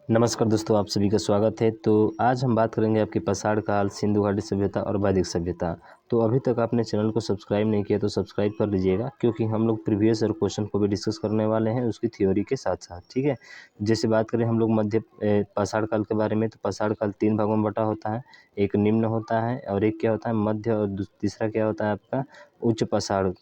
नमस्कार दोस्तों, आप सभी का स्वागत है। तो आज हम बात करेंगे आपकी पाषाण काल, सिंधु घाटी सभ्यता और वैदिक सभ्यता। तो अभी तक आपने चैनल को सब्सक्राइब नहीं किया तो सब्सक्राइब कर लीजिएगा, क्योंकि हम लोग प्रीवियस ईयर क्वेश्चन को भी डिस्कस करने वाले हैं उसकी थ्योरी के साथ साथ। ठीक है, जैसे बात करें हम लोग पाषाण काल के बारे में, तो पाषाण काल 3 भागों में बटा होता है। एक निम्न होता है और एक क्या होता है मध्य, और तीसरा क्या होता है आपका उच्च पाषाण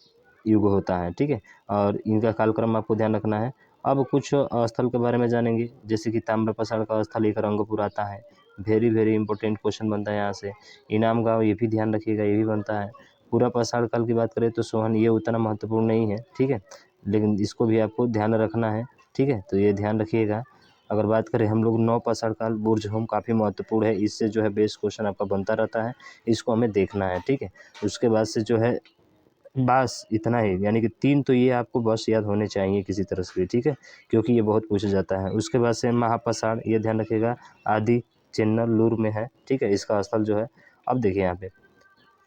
युग होता है। ठीक है, और इनका कालक्रम आपको ध्यान रखना है। अब कुछ स्थल के बारे में जानेंगे, जैसे कि ताम्रपाषाण का स्थल एक रंगपुर आता है। वेरी वेरी इंपॉर्टेंट क्वेश्चन बनता है यहाँ से। इनाम गांव, ये भी ध्यान रखिएगा, ये भी बनता है। पूरा पाषाण काल की बात करें तो सोहन, ये उतना महत्वपूर्ण नहीं है। ठीक है, लेकिन इसको भी आपको ध्यान रखना है। ठीक है, तो ये ध्यान रखिएगा। अगर बात करें हम लोग नौ पाषाण काल, बुर्जहोम काफ़ी महत्वपूर्ण है। इससे जो है बेस्ट क्वेश्चन आपका बनता रहता है, इसको हमें देखना है। ठीक है, उसके बाद से जो है बस इतना ही, यानी कि 3 तो ये आपको बस याद होने चाहिए किसी तरह से भी। ठीक है, क्योंकि ये बहुत पूछा जाता है। उसके बाद से महापाषाण, ये ध्यान रखिएगा, आदि चेन्नलूर में है। ठीक है, इसका स्थल जो है, अब देखिए यहाँ पे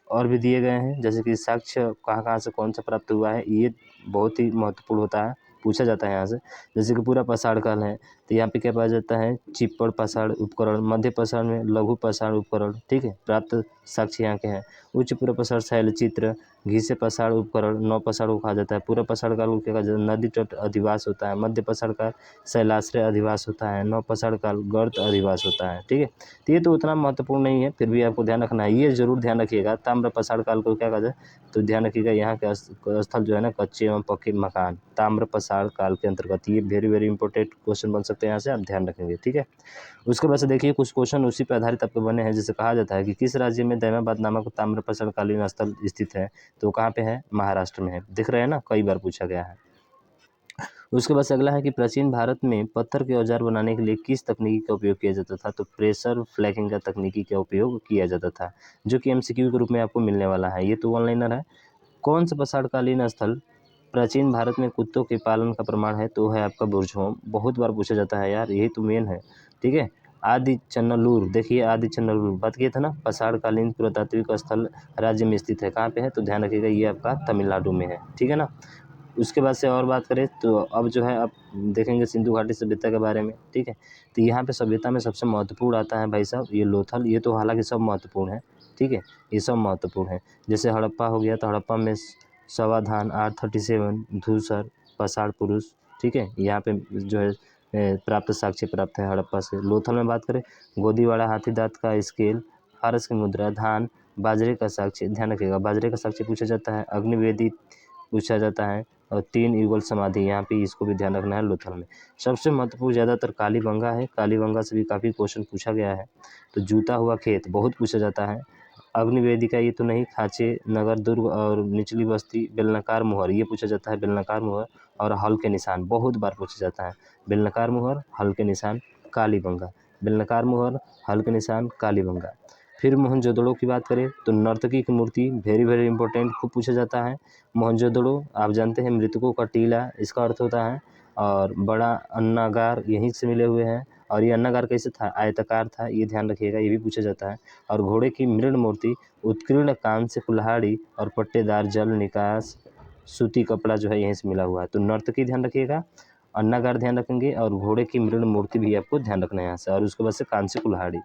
और भी दिए गए हैं, जैसे कि साक्ष्य कहाँ कहाँ से कौन सा प्राप्त हुआ है, ये बहुत ही महत्वपूर्ण होता है, पूछा जाता है यहाँ से। जैसे कि पूरा पाषाण काल है तो यहाँ पे क्या पाया जाता है, चिप्पड़ पाषाण उपकरण, मध्य पाषाण में लघु पाषाण उपकरण। ठीक है, प्राप्त साक्ष्य यहाँ के हैं। उच्च पूरा पाषाण शैलचित्र, घिसे पाषाण उपकरण, नौ पाषाण को कहा जाता है। पूरा पाषाण काल को क्या कहा जाता है, नदी तट अधिवास होता है। मध्य पाषाण काल शैलाश्रय अधिवास होता है। नौ पाषाण काल गर्त अधिवास होता है। ठीक है, तो ये तो उतना महत्वपूर्ण नहीं है, फिर भी आपको ध्यान रखना है। ये जरूर ध्यान रखिएगा, ताम्रपाषाण काल को क्या कहा जाए, तो ध्यान रखिएगा यहाँ के स्थल जो है ना, कच्चे एवं पक्के मकान, ताम्रपाषाण काल के अंतर्गत। ये वेरी वेरी इंपॉर्टेंट क्वेश्चन बन सकते हैं, यहाँ से आप ध्यान रखेंगे। ठीक है, उसके बाद से देखिए कुछ क्वेश्चन उसी पर आधारित आपके बने हैं। जैसे कहा जाता है कि किस राज्य में दैमाबाद नामक ताम्रपाषाण कालीन स्थल स्थित है, तो कहाँ पे है, महाराष्ट्र में है। दिख रहे हैं ना, कई बार पूछा गया है। उसके बाद से अगला है कि प्राचीन भारत में पत्थर के औजार बनाने के लिए किस तकनीकी का उपयोग किया जाता था, तो प्रेशर फ्लैकिंग का तकनीकी का उपयोग किया जाता था, जो कि एमसीक्यू के रूप में आपको मिलने वाला है। ये तो ऑनलाइनर है। कौन सा पाषाणकालीन स्थल प्राचीन भारत में कुत्तों के पालन का प्रमाण है, तो है आपका बुर्जहोम। बहुत बार पूछा जाता है यार, यही तो मेन है। ठीक है, आदि चन्नलूर, देखिए आदि चन्नलूर बात किया था ना, पाषाणकालीन पुरातात्विक स्थल राज्य में स्थित है। कहाँ पे है, तो ध्यान रखिएगा, ये आपका तमिलनाडु में है। ठीक है ना। उसके बाद से और बात करें तो अब जो है आप देखेंगे सिंधु घाटी सभ्यता के बारे में। ठीक है, तो यहाँ पे सभ्यता में सबसे महत्वपूर्ण आता है भाई साहब ये लोथल। ये तो हालांकि सब महत्वपूर्ण है। ठीक है, ये सब महत्वपूर्ण है। जैसे हड़प्पा हो गया, तो हड़प्पा में सवाधान, R37, धूसर, पाषाण पुरुष। ठीक है, यहाँ पे जो है प्राप्त साक्ष्य प्राप्त है हड़प्पा से। लोथल में बात करें, गोदीवाड़ा हाथी दांत का स्केल, फारस की मुद्रा, धान, बाजरे का साक्ष्य, ध्यान रखिएगा बाजरे का साक्ष्य पूछा जाता है। अग्निवेदी पूछा जाता है, और 3 युगल समाधि, यहाँ पे इसको भी ध्यान रखना है लोथल में। सबसे महत्वपूर्ण ज़्यादातर कालीबंगा है। कालीबंगा से भी काफ़ी क्वेश्चन पूछा गया है। तो जूता हुआ खेत बहुत पूछा जाता है। अग्निवेदिका ये तो नहीं, खांचे, नगर दुर्ग और निचली बस्ती, बेलनाकार मुहर ये पूछा जाता है। बेलनाकार मुहर और हल के निशान बहुत बार पूछा जाता है। बेलनाकार मुहर, हल के निशान, कालीबंगा। बेलनाकार मुहर, हल के निशान, कालीबंगा। फिर मोहनजोदड़ो की बात करें तो नर्तकी की मूर्ति, वेरी वेरी इंपॉर्टेंट, खूब पूछा जाता है। मोहनजोदड़ो आप जानते हैं मृतकों का टीला इसका अर्थ होता है, और बड़ा अन्नागार यहीं से मिले हुए हैं। और ये अन्नागार कैसे था, आयताकार था, ये ध्यान रखिएगा, ये भी पूछा जाता है। और घोड़े की मृण मूर्ति, उत्कीर्ण कांस्य कुल्हाड़ी और पट्टेदार जल निकास सूती कपड़ा जो है यहीं से मिला हुआ है। तो नर्तकी ध्यान रखिएगा, अन्नागार ध्यान रखेंगे, और घोड़े की मृण मूर्ति भी आपको ध्यान रखना है यहाँ से। और उसके बाद से कांस्य कुल्हाड़ी।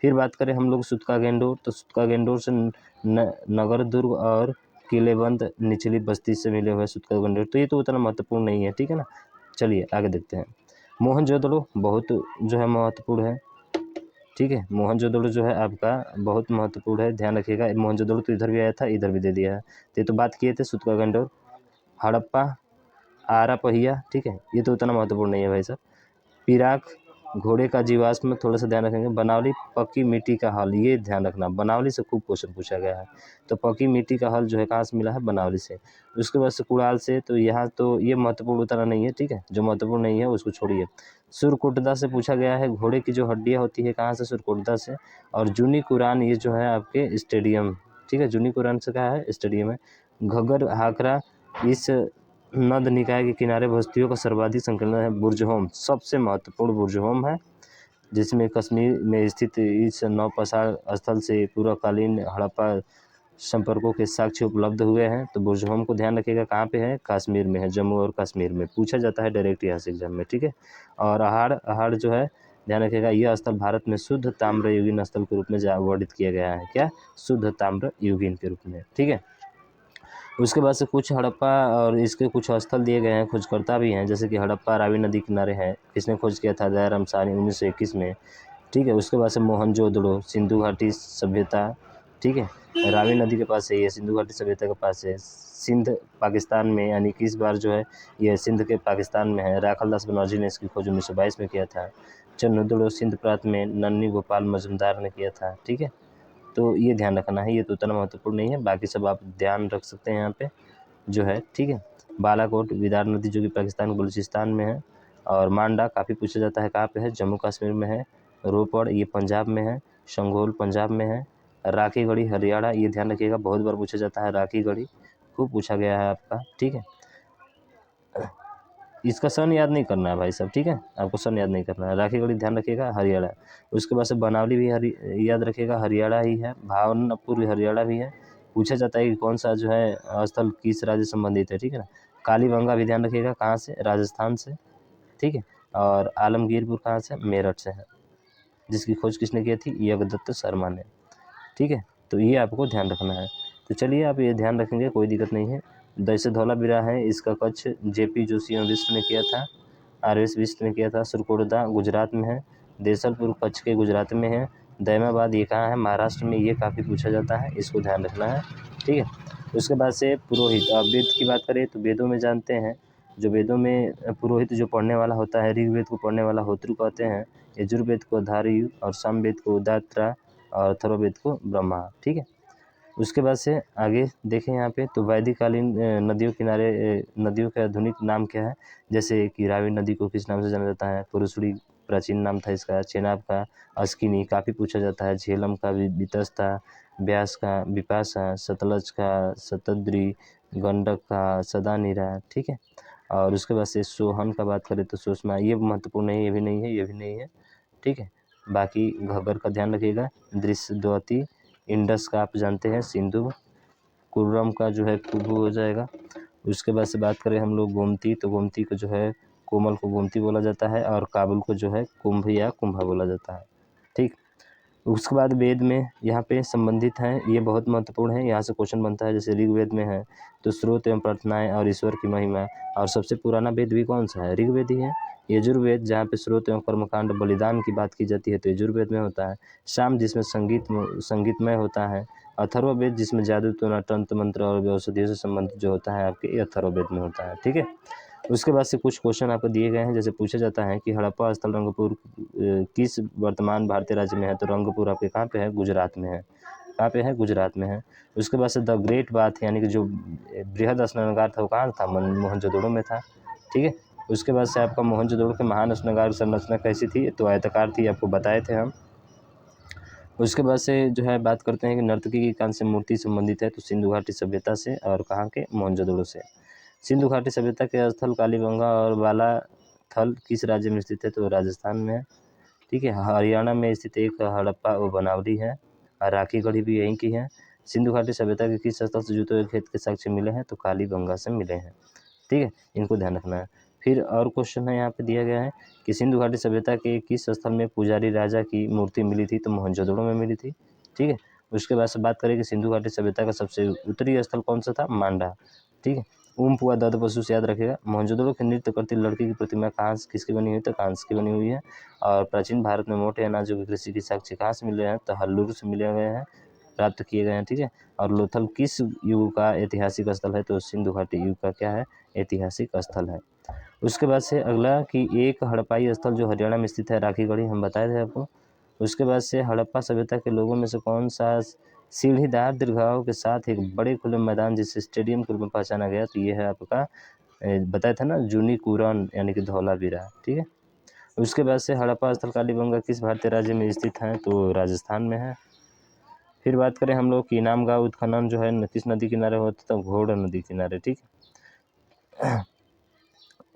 फिर बात करें हम लोग सुतका गेंडोर, तो सुतका गेंडोर से नगर दुर्ग और किलेबंद निचली बस्ती से मिले हुए सुतका गेंडोर। तो ये तो उतना महत्वपूर्ण नहीं है। ठीक है ना, चलिए आगे देखते हैं। मोहनजोदड़ो बहुत जो है महत्वपूर्ण है। ठीक है, मोहनजोदड़ो जो है आपका बहुत महत्वपूर्ण है, ध्यान रखिएगा। मोहनजोदड़ो तो इधर भी आया था, इधर भी दे दिया है। तो ये तो बात किए थे सुतका गेंडोर। हड़प्पा, आरा पहिया, ठीक है, ये तो उतना महत्वपूर्ण नहीं है भाई साहब। पिराक, घोड़े का जीवाश्म थोड़ा सा ध्यान रखेंगे। बनावली, पक्की मिट्टी का हल, ये ध्यान रखना, बनावली से खूब क्वेश्चन पूछा गया है। तो पक्की मिट्टी का हल जो है कहाँ से मिला है, बनावली से। उसके बाद से कुड़ाल से, तो यहाँ तो ये महत्वपूर्ण उतना नहीं है। ठीक है, जो महत्वपूर्ण नहीं है उसको छोड़िए। सुरकोटदा से पूछा गया है, घोड़े की जो हड्डियाँ होती है कहाँ से, सुरकोटदा से। और जूनी कुरान ये जो है आपके स्टेडियम, ठीक है, जूनी कुरान से कहा है, स्टेडियम है। घग्गर हाकरा, इस नद निकाय के किनारे बस्तियों का सर्वाधिक संकलन है। बुर्जहोम सबसे महत्वपूर्ण बुर्जहोम है, जिसमें कश्मीर में स्थित इस नौपाषाण स्थल से पूर्वकालीन हड़प्पा संपर्कों के साक्ष्य उपलब्ध हुए हैं। तो बुर्जहोम को ध्यान रखिएगा, कहाँ पे है, कश्मीर में है, जम्मू और कश्मीर में। पूछा जाता है डायरेक्ट यहाँ से एग्जाम में। ठीक है, और अहाड़, अहाड़ जो है ध्यान रखिएगा। यह स्थल भारत में शुद्ध ताम्र युगीन स्थल के रूप में वर्णित किया गया है। क्या? शुद्ध ताम्र युगीन के रूप में। ठीक है। उसके बाद से कुछ हड़प्पा और इसके कुछ स्थल दिए गए हैं, खोजकर्ता भी हैं, जैसे कि हड़प्पा रावी नदी किनारे है, किसने खोज किया था? दयाराम साहनी 1921 में। ठीक है। उसके बाद से मोहनजोदड़ो सिंधु घाटी सभ्यता। ठीक है। रावी नदी के पास है ये, सिंधु घाटी सभ्यता के पास है। सिंध पाकिस्तान में, यानी कि इस बार जो है ये सिंध के पाकिस्तान में है। राखलदास बनर्जी ने इसकी खोज 1922 में किया था। चन्नोदड़ो सिंध प्रांत में नन्नी गोपाल मजुमदार ने किया था। ठीक है। तो ये ध्यान रखना है, ये तो उतना महत्वपूर्ण नहीं है, बाकी सब आप ध्यान रख सकते हैं यहाँ पे जो है। ठीक है। बालाकोट विदार नदी जो कि पाकिस्तान बलूचिस्तान में है। और मांडा काफ़ी पूछा जाता है, कहाँ पे है? जम्मू कश्मीर में है। रोपड़ ये पंजाब में है। शंघोल पंजाब में है। राखी गढ़ी हरियाणा, ये ध्यान रखिएगा, बहुत बार पूछा जाता है। राखी गढ़ी खूब पूछा गया है आपका। ठीक है। इसका सन याद नहीं करना है भाई साहब। ठीक है। आपको सन याद नहीं करना है। राखी गढ़ी ध्यान रखिएगा, हरियाणा। उसके बाद से बनावली भी याद रखिएगा, हरियाणा ही है। भावनपुर हरियाणा भी है। पूछा जाता है कि कौन सा जो है स्थल किस राज्य से संबंधित है। ठीक है ना। कालीबंगा भी ध्यान रखिएगा, कहाँ से? राजस्थान से। ठीक है। और आलमगीरपुर कहाँ से? मेरठ से है, जिसकी खोज किसने की थी? यज्ञदत्त शर्मा ने। ठीक है। तो ये आपको ध्यान रखना है। तो चलिए आप ये ध्यान रखेंगे, कोई दिक्कत नहीं है। दैसे धौलावीरा है, इसका कच्छ जेपी जोशी एवं विष्ट ने किया था। आरएस विष्ट ने किया था। सुरकोटदा गुजरात में है। देसलपुर कच्छ के गुजरात में है। दैमाबाद ये कहाँ है? महाराष्ट्र में। ये काफ़ी पूछा जाता है, इसको ध्यान रखना है। ठीक है। उसके बाद से पुरोहित, अब वेद की बात करें तो वेदों में जानते हैं, जो वेदों में पुरोहित जो पढ़ने वाला होता है, ऋग्वेद को पढ़ने वाला होत्रु कहते हैं, यजुर्वेद को धारयु और सामवेद को उदात्रा और अथर्ववेद को ब्रह्मा। ठीक है। उसके बाद से आगे देखें यहाँ पे तो वैदिक कालीन नदियों किनारे नदियों का आधुनिक नाम क्या है? जैसे कि रावी नदी को किस नाम से जाना जाता है? पुरुषड़ी प्राचीन नाम था इसका। चेनाब का अस्किनी काफ़ी पूछा जाता है। झेलम का वितस्ता। ब्यास का विपाशा। सतलज का शतद्री। गंडक का सदानीरा। ठीक है। और उसके बाद से सोहन का बात करें तो सुषमा, ये महत्वपूर्ण नहीं, ये भी नहीं है, ये भी नहीं है। ठीक है। बाकी घग्गर का ध्यान रखिएगा। दृश्यद्वती। इंडस का आप जानते हैं, सिंधु। कुर्रम का जो है कुबू हो जाएगा। उसके बाद से बात करें हम लोग गोमती, तो गोमती को जो है कोमल को गोमती बोला जाता है और काबुल को जो है कुंभ या कुंभा बोला जाता है। ठीक। उसके बाद वेद में यहाँ पे संबंधित हैं, ये बहुत महत्वपूर्ण है, यहाँ से क्वेश्चन बनता है। जैसे ऋग्वेद में है तो स्रोत एवं प्रार्थनाएं और ईश्वर की महिमा। और सबसे पुराना वेद भी कौन सा है? ऋग्वेद ही है। यजुर्वेद जहाँ पे स्रोत एवं कर्मकांड बलिदान की बात की जाती है तो यजुर्वेद में होता है। साम जिसमें संगीतमय होता है। अथर्ववेद जिसमें जादू टोना तंत्र मंत्र और औषधियों से संबंधित जो होता है आपके, ये अथर्ववेद में होता है। ठीक है। उसके बाद से कुछ क्वेश्चन आपको दिए गए हैं, जैसे पूछा जाता है कि हड़प्पा स्थल रंगपुर किस वर्तमान भारतीय राज्य में है? तो रंगपुर आपके कहाँ पे है? गुजरात में है। कहाँ पे है? गुजरात में है। उसके बाद से द ग्रेट बाथ, यानी कि जो बृहद स्नानागार था वो कहाँ था? मोहनजोदड़ो में था। ठीक है। उसके बाद से आपका मोहनजोदड़ो के महान स्नानागार संरचना कैसी थी? तो आयताकार थी, आपको बताए थे हम। उसके बाद से जो है बात करते हैं कि नर्तकी की कौन सी मूर्ति संबंधित है? तो सिंधु घाटी सभ्यता से। और कहाँ के? मोहनजोदड़ो से। सिंधु घाटी सभ्यता के स्थल कालीबंगा और बालाथल किस राज्य में स्थित है? तो राजस्थान में है। ठीक है। हरियाणा में स्थित एक हड़प्पा वो बनावली है। और राखी गढ़ी भी यहीं की है। सिंधु घाटी सभ्यता के किस स्थल से जूतों के खेत के साक्ष्य मिले हैं? तो कालीबंगा से मिले हैं। ठीक है। इनको ध्यान रखना है। फिर और क्वेश्चन है यहाँ पे दिया गया है कि सिंधु घाटी सभ्यता के किस स्थल में पुजारी राजा की मूर्ति मिली थी? तो मोहनजोदड़ो में मिली थी। ठीक है। उसके बाद से बात करें कि सिंधु घाटी सभ्यता का सबसे उत्तरी स्थल कौन सा था? मांडा। ठीक है। ऊमपुआ दधपसु से याद रखेगा। मोहनजोदड़ो की नृत्य करती लड़की की प्रतिमा कहाँ से किसकी बनी हुई? तो कांस्य की बनी हुई है। और प्राचीन भारत में मोटे अनाजों की कृषि की साक्ष्य कहाँ से मिले हैं? तो हल्लूर से मिले हुए हैं, प्राप्त किए गए हैं। ठीक है। और लोथल किस युग का ऐतिहासिक स्थल है? तो सिंधु घाटी युग का क्या है? ऐतिहासिक स्थल है। उसके बाद से अगला कि एक हड़प्पाई स्थल जो हरियाणा में स्थित है, राखी गढ़ी, हम बताए थे आपको। उसके बाद से हड़प्पा सभ्यता के लोगों में से कौन सा सीढ़ीदार दीर्घाओं के साथ एक बड़े खुले मैदान जिसे स्टेडियम के रूप में पहचाना गया? तो ये है आपका बताया था ना, जूनी कुरन यानी कि धौलावीरा। ठीक है। उसके बाद से हड़प्पा स्थल कालीबंगा किस भारतीय राज्य में स्थित है? तो राजस्थान में है। फिर बात करें हम लोग कि इनाम गांव उत्खनन जो है किस नदी किनारे होता है? तो घोड़ नदी किनारे। ठीक है।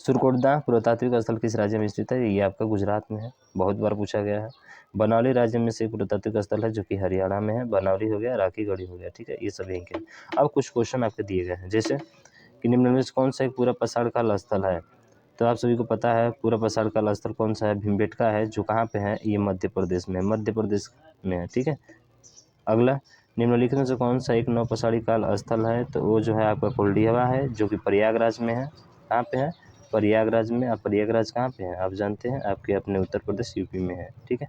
सुरकोटदा पुरातात्विक स्थल किस राज्य में स्थित है? ये आपका गुजरात में है, बहुत बार पूछा गया है। बनौली राज्य में से एक पुरातात्विक स्थल है जो कि हरियाणा में है। बनौली हो गया, राखी गढ़ी हो गया। ठीक है। ये सभी इनके। अब कुछ क्वेश्चन आपके दिए गए हैं, जैसे कि निम्न में से कौन सा एक पूरा पसाड़ काल स्थल है? तो आप सभी को पता है पूरा पसाड़ का स्थल कौन सा है, भीमबेटका है, जो कहाँ पे है, ये मध्य प्रदेश में, मध्य प्रदेश में है। ठीक है। अगला, निम्नलिखित में से कौन सा एक नौपसाड़ी काल स्थल है, तो वो जो है आपका कुलडीहवा है, जो कि प्रयागराज में है। कहाँ पे है, प्रयागराज में। अब प्रयागराज कहाँ पे है आप जानते हैं, आपके अपने उत्तर प्रदेश यूपी में है। ठीक है।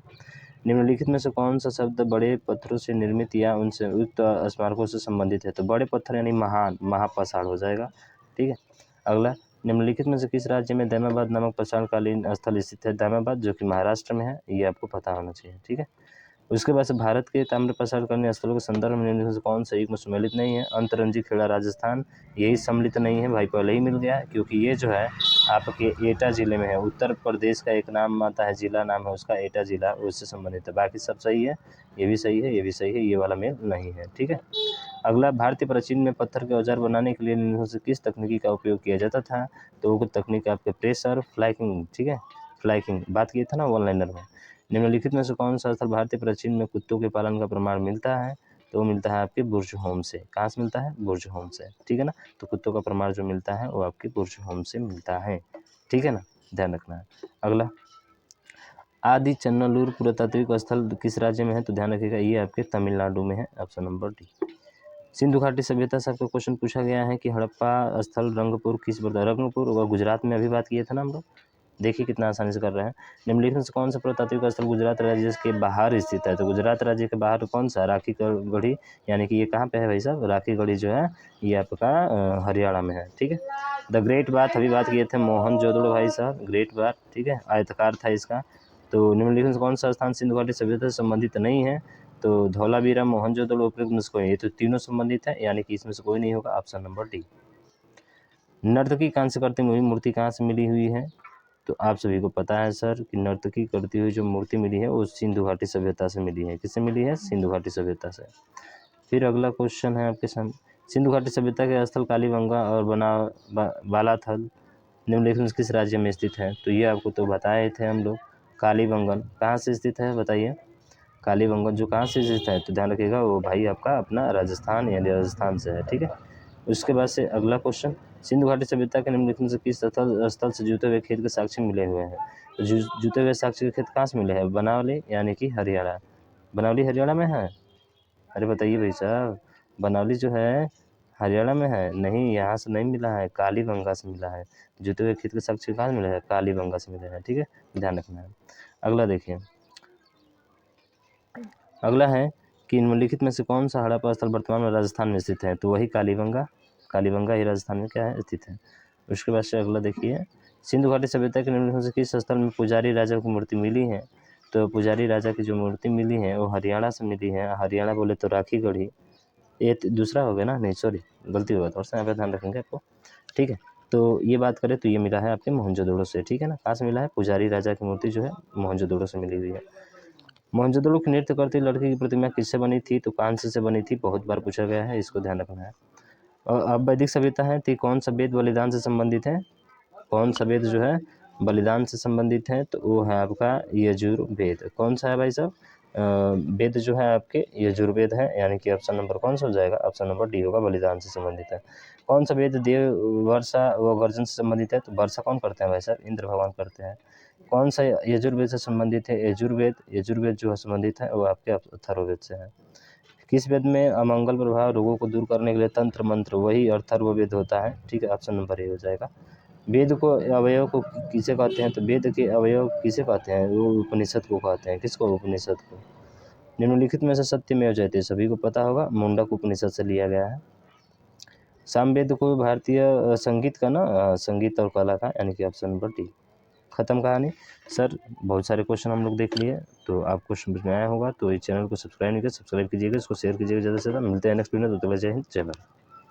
निम्नलिखित में से कौन सा शब्द बड़े पत्थरों से निर्मित या उनसे युक्त स्मारकों से संबंधित है, तो बड़े पत्थर यानी महान, महापसाड़ हो जाएगा। ठीक है। अगला, निम्नलिखित में से किस राज्य में दैमाबाद नामक पसाड़कालीन स्थल स्थित है, दैमाबाद जो कि महाराष्ट्र में है, ये आपको पता होना चाहिए। ठीक है। उसके बाद से भारत के ताम्र प्रसार करने स्थलों के संदर्भ में निम्नलिखित में से कौन सा एक में सम्मिलित नहीं है, अंतरंजी खेड़ा राजस्थान, यही सम्मिलित नहीं है भाई, पहले ही मिल गया है, क्योंकि ये जो है आपके एटा जिले में है। उत्तर प्रदेश का एक नाम आता है, जिला नाम है उसका एटा जिला, उससे संबंधित है। बाकी सब सही है, ये भी सही है, ये भी सही है, ये वाला मेल नहीं है। ठीक है। अगला, भारतीय प्राचीन में पत्थर के औजार बनाने के लिए निम्नलिखित में से किस तकनीकी का उपयोग किया जाता था, तो वो तकनीक आपके प्रेशर फ्लाइकिंग। ठीक है, फ्लाइकिंग बात की था ना वन लाइनर में। निम्नलिखित में से कौन सा स्थल भारतीय प्राचीन में कुत्तों के पालन का प्रमाण मिलता है, तो वो मिलता है आपके बुर्ज होम से। कहाँ से मिलता है, बुर्ज होम से। ठीक है ना, तो कुत्तों का प्रमाण जो मिलता है वो आपके बुर्ज होम से मिलता है। ठीक है ना, ध्यान रखना है। अगला, आदि चन्नलूर पुरातात्विक स्थल किस राज्य में है, तो ध्यान रखिएगा ये आपके तमिलनाडु में है, ऑप्शन नंबर डी। सिंधु घाटी सभ्यता से आपको क्वेश्चन पूछा गया है कि हड़प्पा स्थल रंगपुर किस प्रदेश, रंगपुर और गुजरात में अभी बात किए थे ना हम लोग, देखिए कितना आसानी से कर रहे हैं। निम्नलिखित में से कौन सा पुरातात्विक स्थल गुजरात राज्य के बाहर स्थित है, तो गुजरात राज्य के बाहर कौन सा, राखी गढ़ी, यानी कि ये कहाँ पे है भाई साहब, राखी गढ़ी जो है ये आपका हरियाणा में है। ठीक है। द ग्रेट बाथ अभी बात किए थे, मोहनजोदड़ो भाई साहब, ग्रेट बाथ। ठीक है, आयताकार था इसका। तो निम्नलिखित में से कौन सा स्थान सिंधु घाटी सभ्यता से संबंधित नहीं है, तो धौलावीरा, मोहनजोदड़ो, उपयुक्त में से कोई, ये तो तीनों संबंधित है, यानी कि इसमें से कोई नहीं होगा, ऑप्शन नंबर डी। नर्तकी कांस्य करती हुई मूर्ति कहाँ से मिली हुई है, तो आप सभी को पता है सर कि नर्तकी करती हुई जो मूर्ति मिली है वो सिंधु घाटी सभ्यता से मिली है। किससे मिली है, सिंधु घाटी सभ्यता से। फिर अगला क्वेश्चन है आपके सामने, सिंधु घाटी सभ्यता के स्थल कालीबंगा और बालाथल निम्नलिखित में किस राज्य में स्थित है, तो ये आपको तो बताए थे हम लोग। कालीबंगन कहाँ से स्थित है बताइए, कालीबंगन जो कहाँ से स्थित है, तो ध्यान रखिएगा वो भाई आपका अपना राजस्थान यानी राजस्थान से है। ठीक है। उसके बाद से अगला क्वेश्चन, सिंधु घाटी सभ्यता के निम्नलिखित में से किस स्थल से जुते हुए खेत के साक्ष्य मिले हुए हैं, तो जुते हुए साक्ष्य के खेत कहाँ से मिले हैं, बनावली यानी कि हरियाणा। बनावली हरियाणा में है, अरे बताइए भाई साहब, बनावली जो है हरियाणा में है, नहीं यहाँ से नहीं मिला है, कालीबंगा से मिला है। जुते हुए खेत के साक्ष्य कहाँ से मिले हैं, कालीबंगा से मिले हैं। ठीक है, ध्यान रखना है। अगला देखिए, अगला है कि निम्नलिखित में से कौन सा हड़प्पा स्थल वर्तमान में राजस्थान में स्थित है, तो वही कालीबंगा, कालीबंगा ही राजस्थान में क्या है, स्थित है। उसके बाद से अगला देखिए, सिंधु घाटी सभ्यता के निम्नलिखित में से किस स्थल में पुजारी राजा की मूर्ति मिली है, तो पुजारी राजा की जो मूर्ति मिली है वो हरियाणा से मिली है। हरियाणा बोले तो राखी गढ़ी, ये दूसरा हो गया ना, नहीं सॉरी गलती हो गया, थोड़ा सा यहाँ पे ध्यान रखेंगे आपको। ठीक है, तो ये बात करें तो ये मिला है आपके मोहनजोदड़ो से। ठीक है ना, कहाँ से मिला है, पुजारी राजा की मूर्ति जो है मोहनजोदड़ो से मिली हुई है। मोहनजोदड़ो की नृत्य करती लड़की की प्रतिमा किससे बनी थी, तो कांस्य से बनी थी, बहुत बार पूछा गया है, इसको ध्यान रखना है। और अब वैदिक सभ्यता है तो कौन सा वेद बलिदान से संबंधित है, कौन सा वेद जो है बलिदान से संबंधित है, तो वो है आपका यजुर्वेद। कौन सा है भाई साहब, वेद जो है आपके यजुर्वेद है, यानी कि ऑप्शन नंबर कौन सा हो जाएगा, ऑप्शन नंबर डी होगा, बलिदान से संबंधित है। कौन सा वेद देव वर्षा व गर्जन से संबंधित है, तो वर्षा कौन करते हैं भाई साहब, इंद्र भगवान करते हैं। कौन सा यजुर्वेद से संबंधित है, यजुर्वेद जो है संबंधित है वो आपके अथर्ववेद से है। किस वेद में अमंगल प्रभाव रोगों को दूर करने के लिए तंत्र मंत्र, वही अथर्ववेद होता है। ठीक है, ऑप्शन नंबर ए हो जाएगा। वेद को अवयव को किसे कहते हैं, तो वेद के अवयव किसे कहते हैं, वो उपनिषद को कहते हैं। किसको, उपनिषद को। निम्नलिखित में से सत्यमेव जयते सभी को पता होगा, मुंडक उपनिषद से लिया गया है। सामवेद को भारतीय संगीत का ना, संगीत और कला का, यानी कि ऑप्शन नंबर डी। खत्म कहानी सर, बहुत सारे क्वेश्चन हम लोग देख लिए, तो आपको समझ में आया होगा। तो इस चैनल को सब्सक्राइब नहीं किया, सब्सक्राइब कीजिएगा, इसको शेयर कीजिएगा ज़्यादा से ज़्यादा। मिलते हैं नेक्स्ट वीडियो में, तो जय हिंद जय भारत।